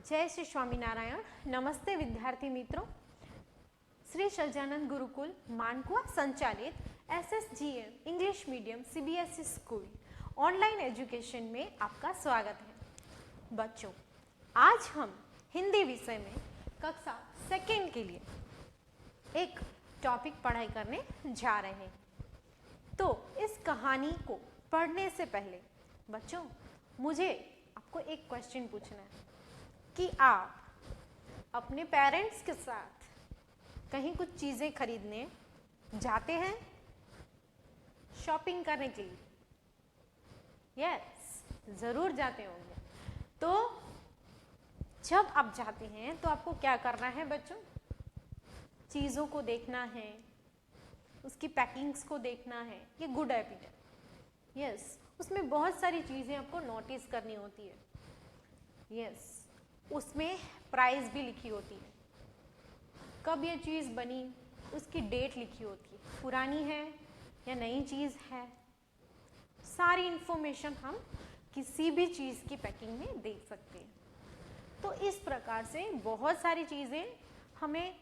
जय श्री स्वामीनारायण। नमस्ते विद्यार्थी मित्रों। श्री सज्जानंद गुरुकुल मानकुआ संचालित SSGM English medium CBSE school online education में आपका स्वागत है। बच्चों, आज हम हिंदी विषय में कक्षा सेकेंड के लिए एक टॉपिक पढ़ाई करने जा रहे हैं। तो इस कहानी को पढ़ने से पहले बच्चों, मुझे आपको एक क्वेश्चन पूछना है कि आप अपने पेरेंट्स के साथ कहीं कुछ चीज़ें खरीदने जाते हैं शॉपिंग करने के लिए? यस, ज़रूर जाते होंगे। तो जब आप जाते हैं तो आपको क्या करना है बच्चों? चीज़ों को देखना है, उसकी पैकिंग्स को देखना है। ये गुड हैबिट है। यस, उसमें बहुत सारी चीज़ें आपको नोटिस करनी होती है। यस, उसमें प्राइस भी लिखी होती है, कब ये चीज़ बनी, उसकी डेट लिखी होती है, पुरानी है या नई चीज़ है। सारी इंफॉर्मेशन हम किसी भी चीज़ की पैकिंग में देख सकते हैं। तो इस प्रकार से बहुत सारी चीज़ें हमें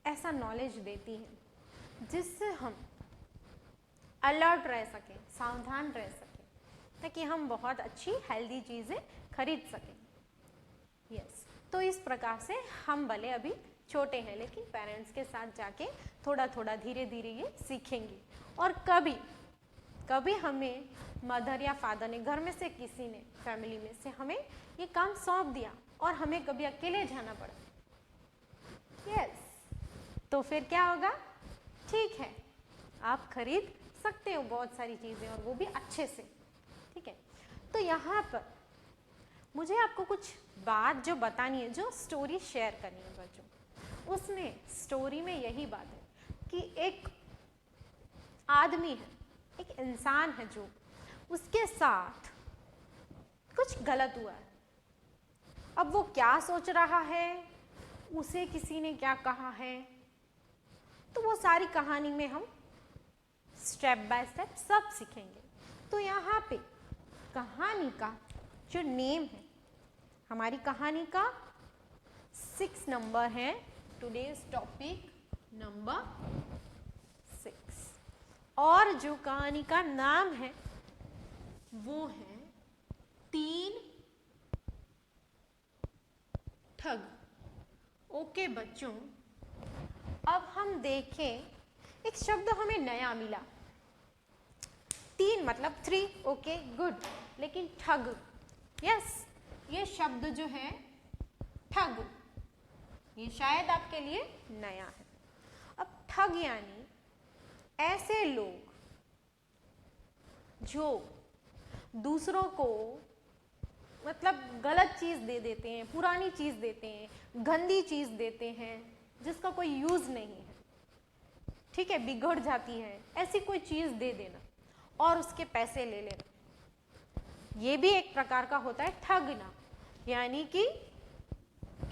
ऐसा नॉलेज देती हैं जिससे हम अलर्ट रह सकें, सावधान रह सकें, ताकि हम बहुत अच्छी हेल्दी चीज़ें खरीद सकें। यस, तो इस प्रकार से हम भले अभी छोटे हैं लेकिन पेरेंट्स के साथ जाके थोड़ा थोड़ा धीरे धीरे ये सीखेंगे। और कभी कभी हमें मदर या फादर ने, घर में से किसी ने, फैमिली में से हमें ये काम सौंप दिया और हमें कभी अकेले जाना पड़ा, यस, तो फिर क्या होगा? ठीक है, आप खरीद सकते हो बहुत सारी चीज़ें और वो भी अच्छे से। ठीक है, तो यहाँ पर मुझे आपको कुछ बात जो बतानी है, जो स्टोरी शेयर करनी है बच्चों। उसमें स्टोरी में यही बात है कि एक आदमी है, एक इंसान है, जो उसके साथ कुछ गलत हुआ है। अब वो क्या सोच रहा है, उसे किसी ने क्या कहा है, तो वो सारी कहानी में हम स्टेप बाय स्टेप सब सीखेंगे। तो यहाँ पे कहानी का जो नेम है, हमारी कहानी का 6 नंबर है, टुडेज टॉपिक नंबर 6। और जो कहानी का नाम है वो है 3 ठग। ओके बच्चों, अब हम देखें, एक शब्द हमें नया मिला। 3 मतलब 3, ओके गुड, लेकिन ठग, यस, ये शब्द जो है ठग, ये शायद आपके लिए नया है। अब ठग यानी ऐसे लोग जो दूसरों को मतलब गलत चीज़ दे देते हैं, पुरानी चीज़ देते हैं, गंदी चीज़ देते हैं जिसका कोई यूज़ नहीं है, ठीक है, बिगड़ जाती है, ऐसी कोई चीज़ दे देना और उसके पैसे ले लेना, ये भी एक प्रकार का होता है ठगना। यानी कि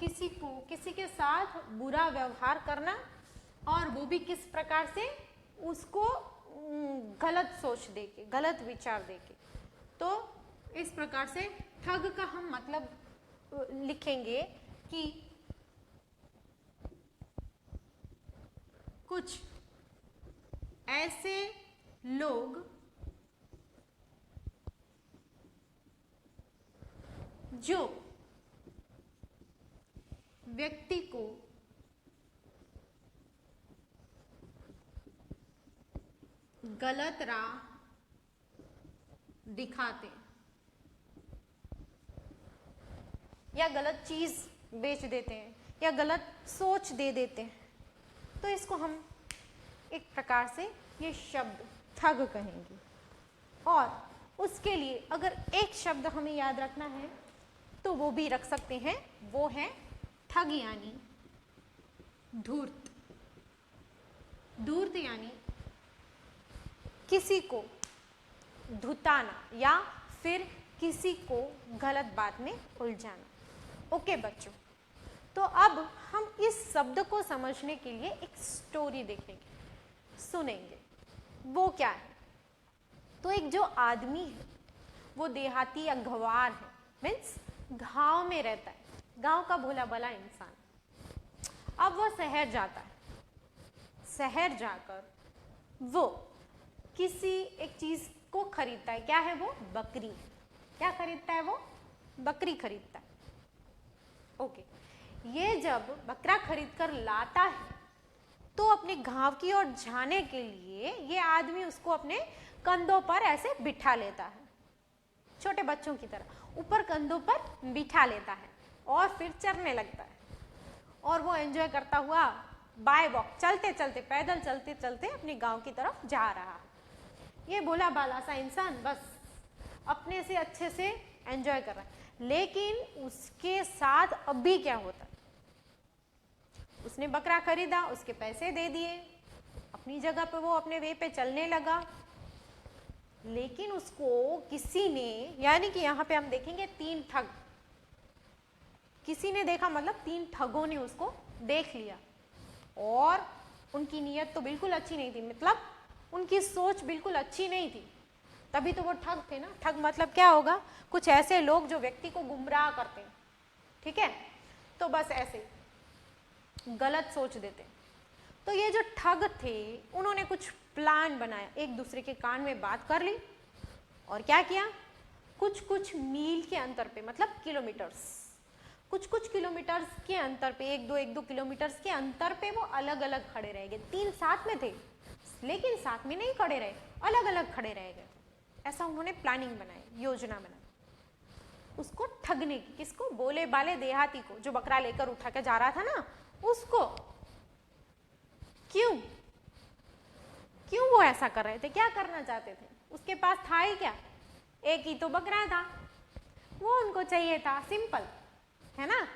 किसी को, किसी के साथ बुरा व्यवहार करना, और वो भी किस प्रकार से? उसको गलत सोच देके, गलत विचार देके। तो इस प्रकार से ठग का हम मतलब लिखेंगे कि कुछ ऐसे लोग जो व्यक्ति को गलत राह दिखाते या गलत चीज बेच देते हैं या गलत सोच दे देते हैं, तो इसको हम एक प्रकार से ये शब्द ठग कहेंगे। और उसके लिए अगर एक शब्द हमें याद रखना है तो वो भी रख सकते हैं, वो है ठग यानी धूर्त। धूर्त यानी किसी को धुताना या फिर किसी को गलत बात में उलझाना। ओके बच्चों, तो अब हम इस शब्द को समझने के लिए एक स्टोरी देखेंगे, सुनेंगे। वो क्या है? तो एक जो आदमी है वो देहाती या गंवार है, मीन्स गांव में रहता है, गांव का भोला भला इंसान। अब वो शहर जाता है, शहर जाकर वो किसी एक चीज को खरीदता है। क्या है वो? बकरी। क्या खरीदता है वो? बकरी खरीदता है। ओके, ये जब बकरा खरीद कर लाता है तो अपने गांव की ओर जाने के लिए ये आदमी उसको अपने कंधों पर ऐसे बिठा लेता है, छोटे बच्चों की तरह ऊपर कंधों पर बिठा लेता है और फिर चलने लगता है। और वो एंजॉय करता हुआ बाय वॉक, चलते चलते, पैदल चलते चलते अपने गांव की तरफ जा रहा है। ये भोला भाला सा इंसान बस अपने से अच्छे से एंजॉय कर रहा है। लेकिन उसके साथ अभी क्या होता है? उसने बकरा खरीदा, उसके पैसे दे दिए, अपनी जगह पे वो अपने वे पे चलने लगा। लेकिन उसको किसी ने, यानी कि यहाँ पे हम देखेंगे 3 ठग, किसी ने देखा, मतलब 3 ठगों ने उसको देख लिया और उनकी नीयत तो बिल्कुल अच्छी नहीं थी, मतलब उनकी सोच बिल्कुल अच्छी नहीं थी, तभी तो वो ठग थे ना। ठग मतलब क्या होगा? कुछ ऐसे लोग जो व्यक्ति को गुमराह करते हैं, ठीक है, तो बस ऐसे गलत सोच देते। तो ये जो ठग थे उन्होंने कुछ प्लान बनाया, एक दूसरे के कान में बात कर ली और क्या किया? कुछ कुछ मील के अंतर पे, मतलब किलोमीटर्स, कुछ कुछ किलोमीटर्स के अंतर पे, 1-2 किलोमीटर्स के अंतर पे वो अलग अलग खड़े रह गए। 3 साथ में थे लेकिन साथ में नहीं खड़े रहे, अलग अलग खड़े रह गए। ऐसा उन्होंने प्लानिंग बनाई, योजना बनाई उसको ठगने की। किसको? बोले बाले देहाती को, जो बकरा लेकर उठा के जा रहा था ना, उसको। क्यों क्यों वो ऐसा कर रहे थे? क्या करना चाहते थे? उसके पास था ही क्या? एक ही तो बकरा था, वो उनको चाहिए था, सिंपल है ना।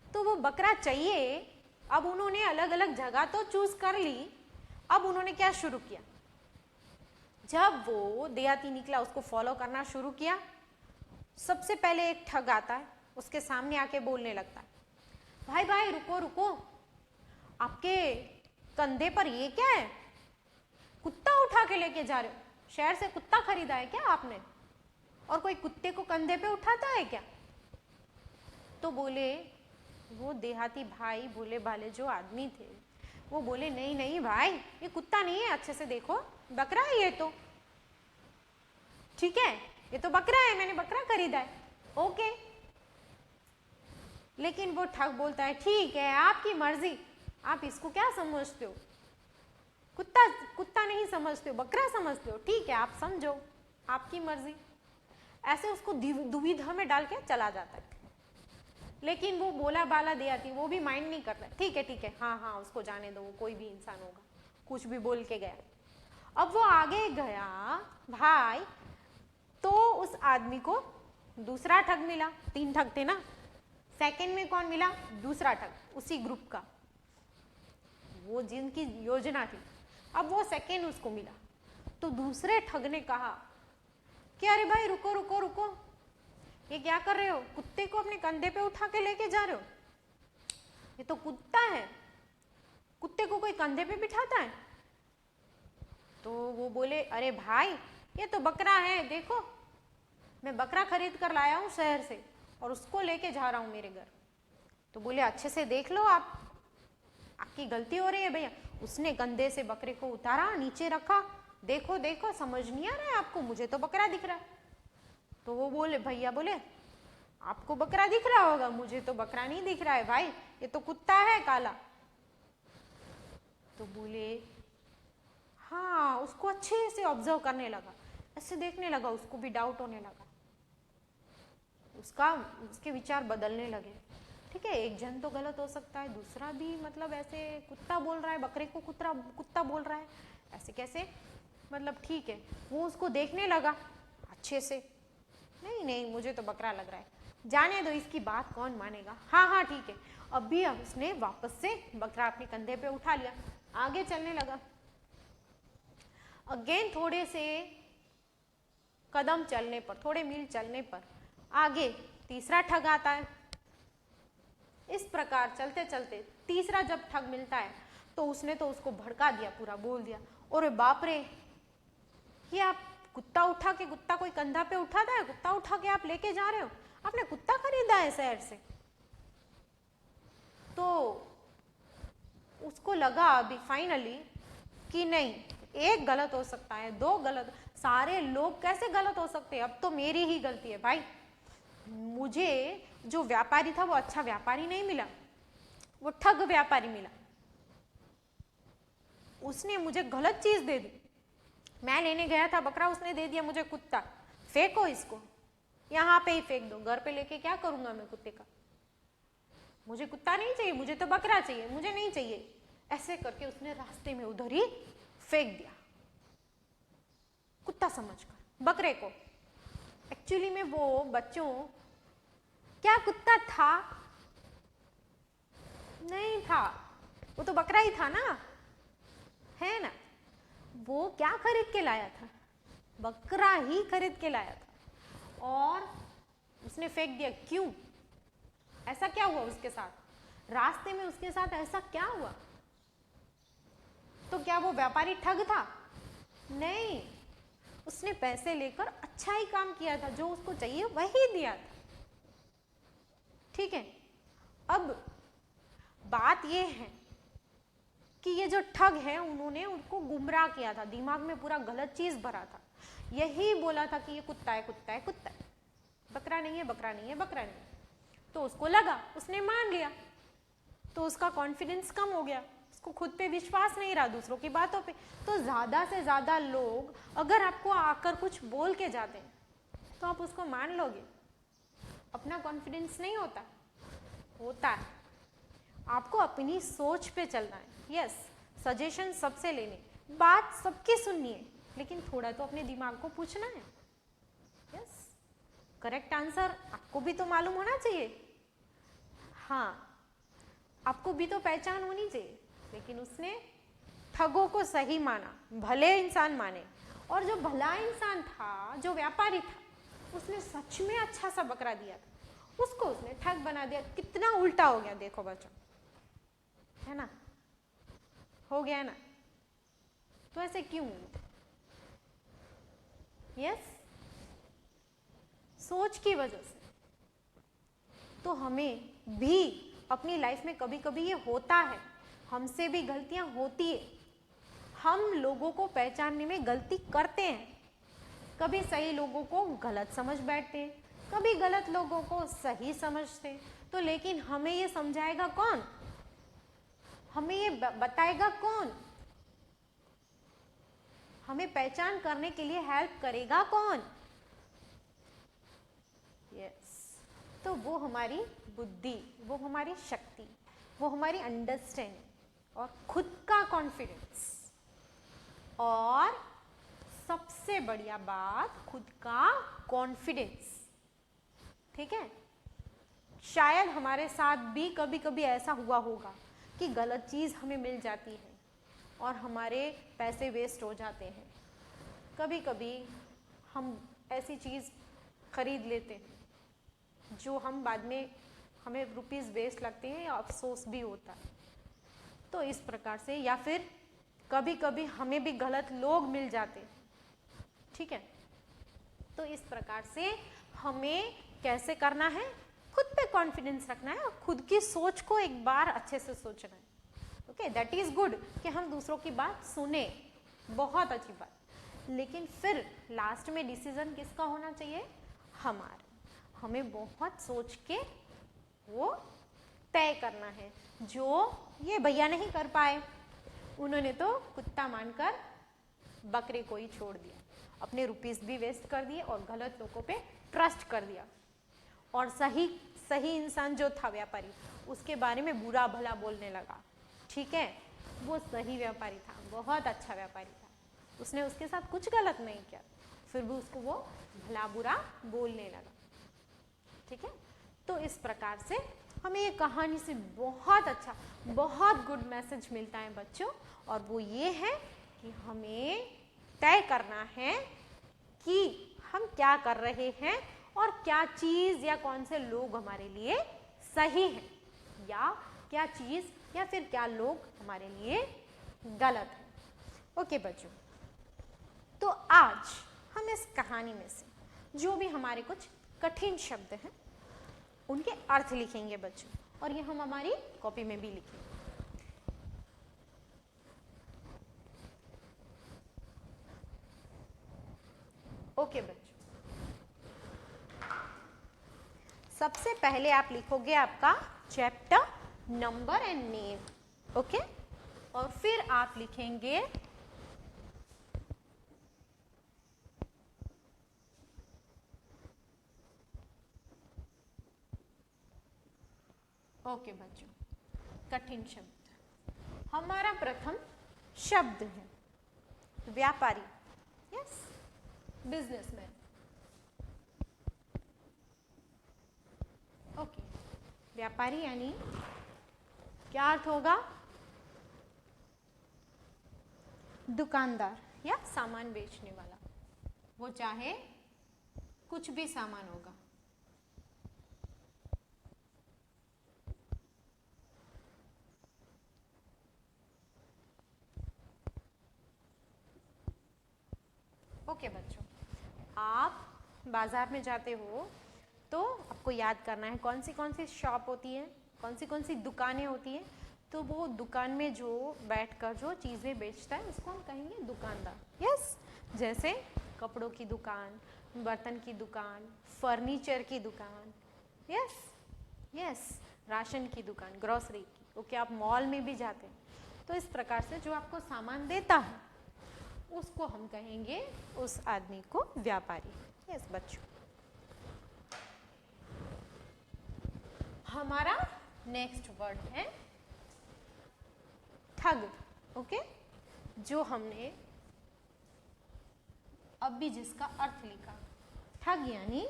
तो वो बकरा चाहिए। अब उन्होंने अलग अलग जगह तो चूज कर ली। अब उन्होंने क्या शुरू किया? जब वो देहाती निकला उसको फॉलो करना शुरू किया। सबसे पहले एक ठग आता है, उसके सामने आके बोलने लगता है, भाई भाई रुको रुको, आपके कंधे पर ये क्या है? कुत्ता उठा के लेके जा रहे हो? शहर से कुत्ता खरीदा है क्या आपने? और कोई कुत्ते को कंधे पे उठाता है क्या? तो बोले वो देहाती भाई, भोले भाले जो आदमी थे, वो बोले नहीं नहीं भाई, ये कुत्ता नहीं है, अच्छे से देखो, बकरा है ये तो, ठीक है, ये तो बकरा है, मैंने बकरा खरीदा है। ओके। लेकिन वो ठग बोलता है, ठीक है आपकी मर्जी, आप इसको क्या समझते हो? कुत्ता कुत्ता नहीं समझते हो, बकरा समझते हो, ठीक है आप समझो, आपकी मर्जी। ऐसे उसको दुविधा में डाल के चला जाता है। लेकिन वो बोला बाला देहाती वो भी माइंड नहीं करता, ठीक है हाँ हाँ उसको जाने दो, वो कोई भी इंसान होगा, कुछ भी बोल के गया। अब वो आगे गया भाई, तो उस आदमी को दूसरा ठग मिला। 3 ठग थे ना, सेकंड में कौन मिला? दूसरा ठग, उसी ग्रुप का, वो जिनकी योजना थी। अब वो सेकंड उसको मिला। तो दूसरे ठग ने कहा कि अरे भाई रुको रुको रुको, ये क्या कर रहे हो? कुत्ते को अपने कंधे पे उठा के लेके जा रहे हो? ये तो कुत्ता है, कुत्ते को कोई कंधे पे बिठाता है? तो वो बोले अरे भाई ये तो बकरा है, देखो मैं बकरा खरीद कर लाया हूँ शहर से और उसको लेके जा रहा हूँ मेरे घर। तो बोले अच्छे से देख लो, आप आपकी गलती हो रही है भैया। उसने कंधे से बकरे को उतारा, नीचे रखा, देखो देखो समझ नहीं आ रहा है आपको, मुझे तो बकरा दिख रहा है। तो वो बोले भैया बोले आपको बकरा दिख रहा होगा, मुझे तो बकरा नहीं दिख रहा है भाई, ये तो कुत्ता है काला। तो बोले हाँ, उसको अच्छे से ऑब्जर्व करने लगा, ऐसे देखने लगा, उसको भी डाउट होने लगा, उसके विचार बदलने लगे। ठीक है, एक जन तो गलत हो सकता है, दूसरा भी मतलब ऐसे कुत्ता बोल रहा है, बकरे को कुत्ता बोल रहा है, ऐसे कैसे, मतलब ठीक है। वो उसको देखने लगा अच्छे से, नहीं नहीं मुझे तो बकरा लग रहा है, जाने दो, इसकी बात कौन मानेगा, हाँ हाँ ठीक है। अब उसने वापस से बकरा अपने कंधे पे उठा लिया, आगे चलने लगा। अगेन थोड़े से कदम चलने पर, थोड़े मील चलने पर आगे तीसरा ठग आता है। इस प्रकार चलते चलते तीसरा जब ठग मिलता है तो उसने तो उसको भड़का दिया, पूरा बोल दिया, अरे बाप रे, ये आप कुत्ता उठा के, कुत्ता कोई कंधा पे उठाता है, कुत्ता उठा के आप लेके जा रहे हो, आपने कुत्ता खरीदा है शहर से, तो उसको लगा अभी फाइनली कि नहीं, एक गलत हो सकता है, दो गलत, सारे लोग कैसे गलत हो सकते हैं, अब तो मेरी ही गलती है भाई। मुझे जो व्यापारी था वो अच्छा व्यापारी नहीं मिला, वो ठग व्यापारी मिला। उसने मुझे गलत चीज दे दी। मैं लेने गया था बकरा, उसने दे दिया मुझे कुत्ता। फेंको इसको, यहाँ पे ही फेंक दो, घर पे लेके क्या करूंगा मैं कुत्ते का? मुझे कुत्ता नहीं चाहिए, मुझे तो बकरा चाहिए, मुझे नहीं चाहिए। ऐसे करके उसने रास्ते में उधर ही फेंक दिया, कुत्ता समझकर बकरे को। एक्चुअली में वो बच्चों क्या कुत्ता था? नहीं था, वो तो बकरा ही था ना, है ना। वो क्या खरीद के लाया था? बकरा ही खरीद के लाया था और उसने फेंक दिया। क्यों? ऐसा क्या हुआ उसके साथ? रास्ते में उसके साथ ऐसा क्या हुआ? तो क्या वो व्यापारी ठग था? नहीं, उसने पैसे लेकर अच्छा ही काम किया था, जो उसको चाहिए वही दिया था। ठीक है, अब बात ये है कि ये जो ठग है उन्होंने उनको गुमराह किया था, दिमाग में पूरा गलत चीज भरा था। यही बोला था कि ये कुत्ता है, कुत्ता है, कुत्ता है, बकरा नहीं है, बकरा नहीं है, बकरा नहीं है। तो उसको लगा, उसने मान लिया, तो उसका कॉन्फिडेंस कम हो गया, उसको खुद पे विश्वास नहीं रहा, दूसरों की बातों पे। तो ज्यादा से ज्यादा लोग अगर आपको आकर कुछ बोल के जाते हैं तो आप उसको मान लोगे? अपना कॉन्फिडेंस नहीं होता, होता है। आपको अपनी सोच पे चलना है। यस, सजेशन सबसे लेने, बात सबकी सुननी है, लेकिन थोड़ा तो अपने दिमाग को पूछना है। यस, करेक्ट आंसर आपको भी तो मालूम होना चाहिए। हाँ, आपको भी तो पहचान होनी चाहिए। लेकिन उसने ठगों को सही माना, भले इंसान माने। और जो भला इंसान था, जो व्यापारी था, उसने सच में अच्छा सा बकरा दिया था, उसको उसने ठग बना दिया। कितना उल्टा हो गया देखो बच्चों, है ना? हो गया ना? तो ऐसे क्यों? यस, सोच की वजह से। तो हमें भी अपनी लाइफ में कभी कभी ये होता है, हमसे भी गलतियां होती है, हम लोगों को पहचानने में गलती करते हैं। कभी सही लोगों को गलत समझ बैठते हैं, कभी गलत लोगों को सही समझते हैं। तो लेकिन हमें ये समझाएगा कौन? हमें ये बताएगा कौन? हमें पहचान करने के लिए हेल्प करेगा कौन? यस, तो वो हमारी बुद्धि, वो हमारी शक्ति, वो हमारी अंडरस्टैंडिंग और खुद का कॉन्फिडेंस। और सबसे बढ़िया बात, खुद का कॉन्फिडेंस। ठीक है, शायद हमारे साथ भी कभी कभी ऐसा हुआ होगा कि गलत चीज हमें मिल जाती है और हमारे पैसे वेस्ट हो जाते हैं। कभी कभी हम ऐसी चीज खरीद लेते हैं जो हम बाद में, हमें रुपीस वेस्ट लगते हैं या अफसोस भी होता है। तो इस प्रकार से, या फिर कभी कभी हमें भी गलत लोग मिल जाते हैं। ठीक है, तो इस प्रकार से हमें कैसे करना है? खुद पे कॉन्फिडेंस रखना है और खुद की सोच को एक बार अच्छे से सोचना है। ओके, दैट इज गुड कि हम दूसरों की बात सुने, बहुत अच्छी बात। लेकिन फिर लास्ट में डिसीजन किसका होना चाहिए? हमारा। हमें बहुत सोच के वो तय करना है, जो ये भैया नहीं कर पाए। उन्होंने तो कुत्ता मानकर बकरे को ही छोड़ दिया, अपने रुपीस भी वेस्ट कर दिए और गलत लोगों पे ट्रस्ट कर दिया। और सही इंसान जो था व्यापारी, उसके बारे में बुरा भला बोलने लगा। ठीक है, वो सही व्यापारी था, बहुत अच्छा व्यापारी था, उसने उसके साथ कुछ गलत नहीं किया, फिर भी उसको वो भला बुरा बोलने लगा। ठीक है, तो इस प्रकार से हमें ये कहानी से बहुत अच्छा, बहुत गुड मैसेज मिलता है बच्चों। और वो ये है कि हमें तय करना है कि हम क्या कर रहे हैं और क्या चीज या कौन से लोग हमारे लिए सही है, या क्या चीज या फिर क्या लोग हमारे लिए गलत है। ओके बच्चों, तो आज हम इस कहानी में से जो भी हमारे कुछ कठिन शब्द हैं उनके अर्थ लिखेंगे बच्चों, और ये हम हमारी कॉपी में भी लिखेंगे। ओके बच्चों, सबसे पहले आप लिखोगे आपका chapter, number and name. Okay, और फिर आप लिखेंगे ओके बच्चों, कठिन शब्द। हमारा प्रथम शब्द है व्यापारी। Yes, businessman. ओके, व्यापारी यानी क्या अर्थ होगा? दुकानदार या सामान बेचने वाला, वो चाहे कुछ भी सामान होगा। ओके बच्चों, आप बाजार में जाते हो तो आपको याद करना है कौन सी शॉप होती है, कौन सी दुकानें होती हैं। तो वो दुकान में जो बैठकर जो चीज़ें बेचता है उसको हम कहेंगे दुकानदार। यस, जैसे कपड़ों की दुकान, बर्तन की दुकान, फर्नीचर की दुकान, यस यस, राशन की दुकान, ग्रोसरी की। ओके, आप मॉल में भी जाते हैं तो इस प्रकार से जो आपको सामान देता है उसको हम कहेंगे, उस आदमी को व्यापारी। यस बच्चों, हमारा नेक्स्ट वर्ड है ठग। ओके, जो हमने अभी जिसका अर्थ लिखा, ठग यानी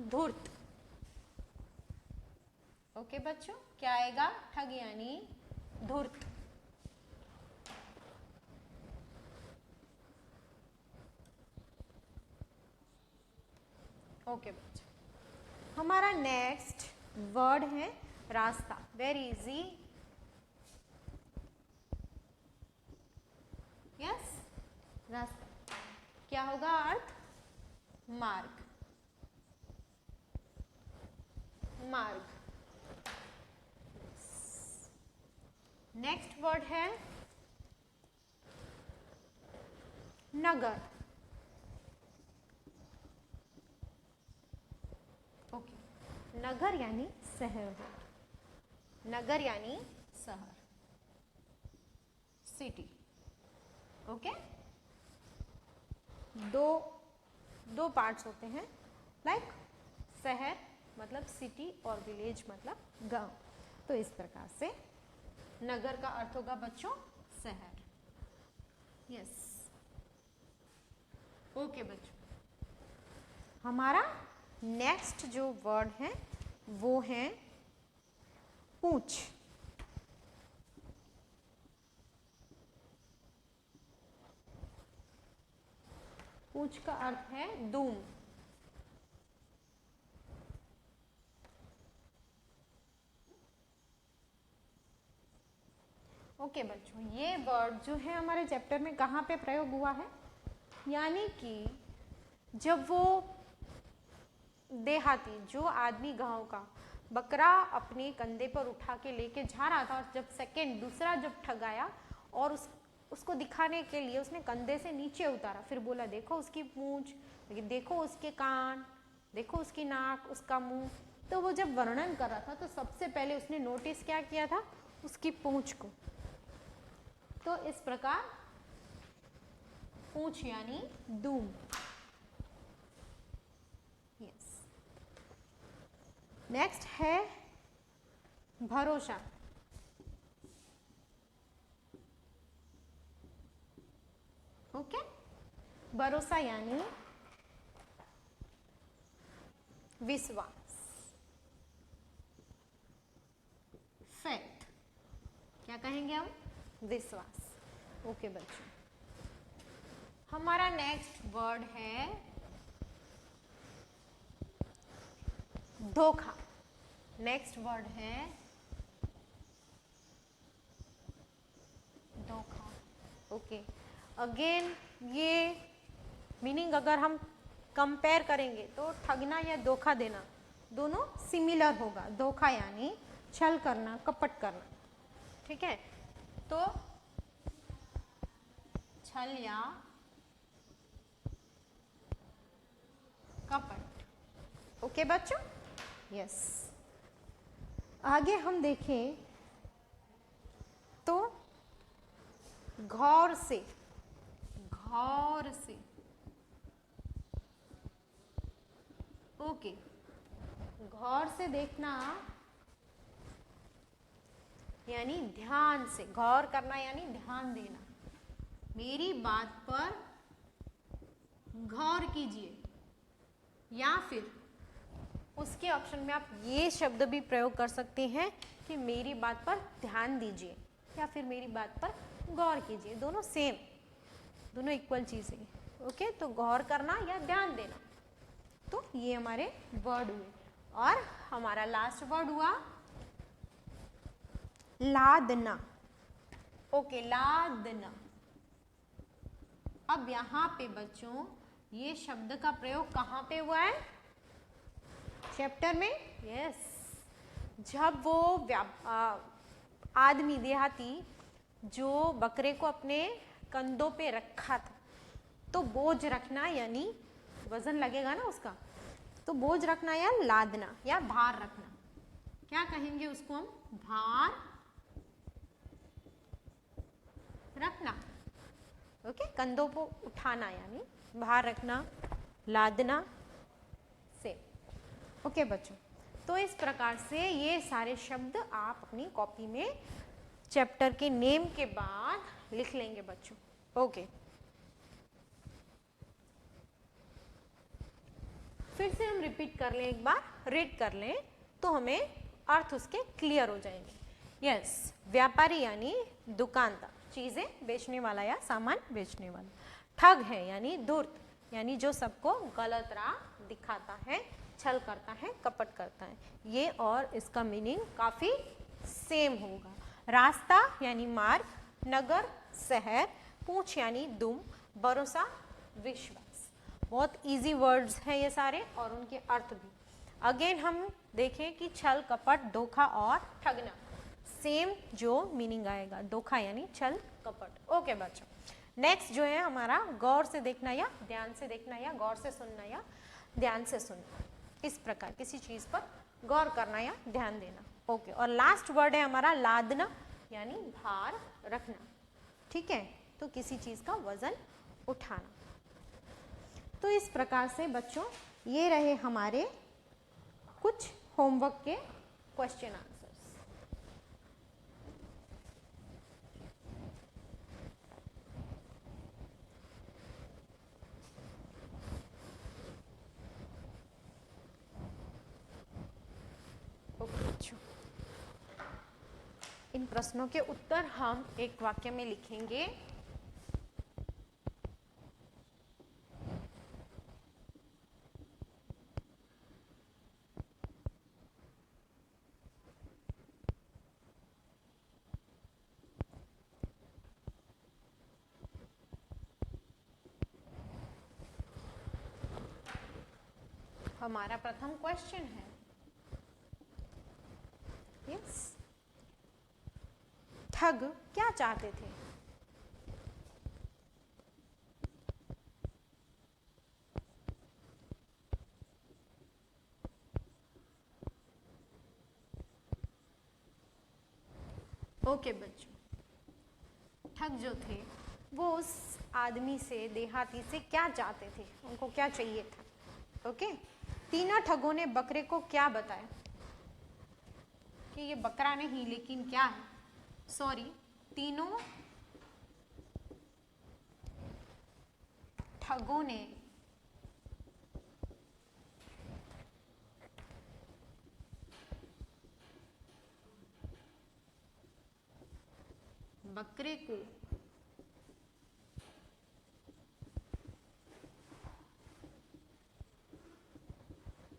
धूर्त। ओके बच्चों, क्या आएगा? ठग यानी धूर्त। ओके बच्चों, हमारा नेक्स्ट वर्ड है रास्ता। Very easy. यस, रास्ता क्या होगा अर्थ? मार्ग, मार्ग। नेक्स्ट वर्ड है नगर। ओके, नगर यानी शहर, नगर यानी शहर, सिटी। ओके, दो पार्ट्स होते हैं, लाइक शहर मतलब सिटी और विलेज मतलब गांव। तो इस प्रकार से नगर का अर्थ होगा बच्चों शहर। यस, ओके बच्चों, हमारा नेक्स्ट जो वर्ड है वो है पूंछ। पूंछ का अर्थ है दूम। ओके बच्चों, ये वर्ड जो है हमारे चैप्टर में कहाँ पे प्रयोग हुआ है? यानी कि जब वो देहाती, जो आदमी गांव का बकरा अपने कंधे पर उठा के लेके जा रहा था, और जब दूसरा जब ठगाया और उसको दिखाने के लिए उसने कंधे से नीचे उतारा, फिर बोला देखो उसकी पूंछ, देखो उसके कान, देखो उसकी नाक, उसका मुंह। तो वो जब वर्णन कर रहा था तो सबसे पहले उसने नोटिस क्या किया था? उसकी पूंछ को। तो इस प्रकार पूंछ यानी दूम। यस, नेक्स्ट है भरोसा। ओके, भरोसा यानी विश्वास, फैक्ट। क्या कहेंगे हम? विश्वास। ओके बच्चों, हमारा नेक्स्ट वर्ड है धोखा। नेक्स्ट वर्ड है धोखा। ओके, अगेन ये मीनिंग अगर हम कंपेयर करेंगे तो ठगना या धोखा देना दोनों सिमिलर होगा। धोखा यानी छल करना, कपट करना, ठीक है। तो छल या कपट, ओके बच्चों, यस। आगे हम देखें तो गौर से, गौर से, ओके, गौर से देखना यानी ध्यान से, गौर करना यानी ध्यान देना। मेरी बात पर गौर कीजिए, या फिर उसके ऑप्शन में आप ये शब्द भी प्रयोग कर सकते हैं कि मेरी बात पर ध्यान दीजिए या फिर मेरी बात पर गौर कीजिए। दोनों सेम, दोनों इक्वल चीज़ है, ओके। तो गौर करना या ध्यान देना, तो ये हमारे वर्ड हुए। और हमारा लास्ट वर्ड हुआ लादना, ओके, लादना। अब यहाँ पे बच्चों ये शब्द का प्रयोग कहाँ पे हुआ है? चैप्टर में, यस। जब वो आदमी देहाती जो बकरे को अपने कंधों पे रखा था, तो बोझ रखना यानी वजन लगेगा ना उसका, तो बोझ रखना या लादना या भार रखना, क्या कहेंगे उसको हम? भार रखना, ओके। कंधों को उठाना यानी भार रखना, लादना से, ओके बच्चों। तो इस प्रकार से ये सारे शब्द आप अपनी कॉपी में चैप्टर के नेम के बाद लिख लेंगे बच्चों, ओके। फिर से हम रिपीट कर लें, एक बार रीड कर लें तो हमें अर्थ उसके क्लियर हो जाएंगे। यस, व्यापारी यानी दुकानदार, चीजें बेचने वाला या सामान बेचने वाला। ठग है यानी धूर्त, यानी जो सबको गलत राह दिखाता है, छल करता है, कपट करता है। ये और इसका मीनिंग काफी सेम होगा। रास्ता यानी मार्ग, नगर शहर, पूंछ यानी दुम, भरोसा विश्वास। बहुत इजी वर्ड्स हैं ये सारे और उनके अर्थ भी। अगेन हम देखें कि छल, कपट, धोखा और ठगना, सेम जो मीनिंग आएगा, धोखा यानी छल, कपट, ओके बच्चों। नेक्स्ट जो है हमारा गौर से देखना या ध्यान से देखना, या गौर से सुनना या ध्यान से सुनना। इस प्रकार किसी चीज पर गौर करना या ध्यान देना, ओके। और लास्ट वर्ड है हमारा लादना यानी भार रखना, ठीक है। तो किसी चीज का वजन उठाना। तो इस प्रकार से बच्चों ये रहे हमारे कुछ होमवर्क के क्वेश्चन आंसर्स। ओके बच्चों, इन प्रश्नों के उत्तर हम एक वाक्य में लिखेंगे। हमारा प्रथम क्वेश्चन है, यस, ठग क्या चाहते थे? ओके बच्चों, ठग जो थे वो उस आदमी से, देहाती से क्या चाहते थे, उनको क्या चाहिए था, ओके। तीनों ठगों ने बकरे को क्या बताया कि ये बकरा नहीं लेकिन क्या है, सॉरी, तीनों ठगों ने बकरे को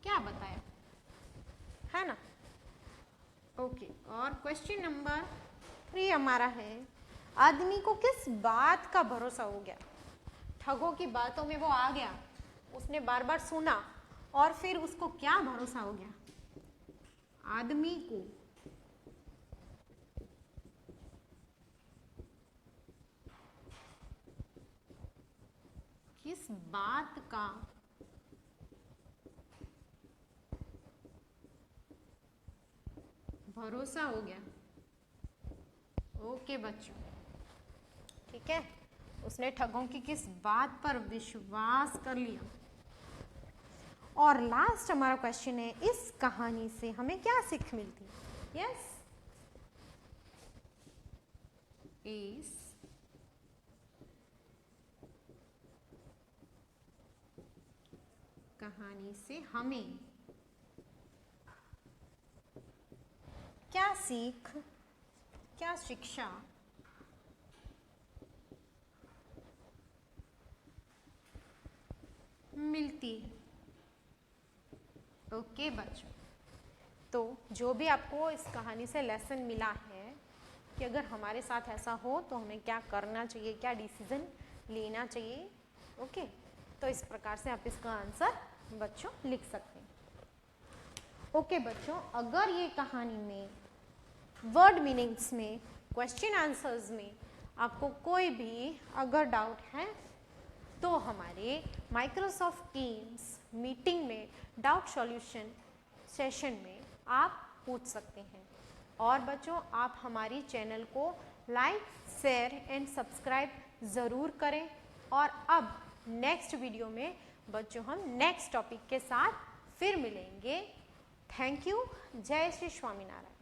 क्या बताया, है ना, ओके। और क्वेश्चन नंबर 3 हमारा है, आदमी को किस बात का भरोसा हो गया? ठगों की बातों में वो आ गया, उसने बार बार सुना और फिर उसको क्या भरोसा हो गया, आदमी को किस बात का भरोसा हो गया। ओके बच्चों, ठीक है, उसने ठगों की किस बात पर विश्वास कर लिया। और लास्ट हमारा क्वेश्चन है, इस कहानी से हमें क्या सीख मिलती है। यस, इस कहानी से हमें क्या सीख, क्या शिक्षा मिलती है। ओके बच्चों, तो जो भी आपको इस कहानी से लेसन मिला है कि अगर हमारे साथ ऐसा हो तो हमें क्या करना चाहिए, क्या डिसीजन लेना चाहिए। ओके, तो इस प्रकार से आप इसका आंसर बच्चों लिख सकते हैं। ओके बच्चों, अगर ये कहानी में वर्ड मीनिंग्स में, क्वेश्चन आंसर्स में आपको कोई भी अगर डाउट है तो हमारे माइक्रोसॉफ्ट टीम्स मीटिंग में डाउट सॉल्यूशन सेशन में आप पूछ सकते हैं। और बच्चों, आप हमारी चैनल को लाइक, शेयर एंड सब्सक्राइब ज़रूर करें। और अब नेक्स्ट वीडियो में बच्चों हम नेक्स्ट टॉपिक के साथ फिर मिलेंगे। Thank you. जय श्री स्वामीनारायण।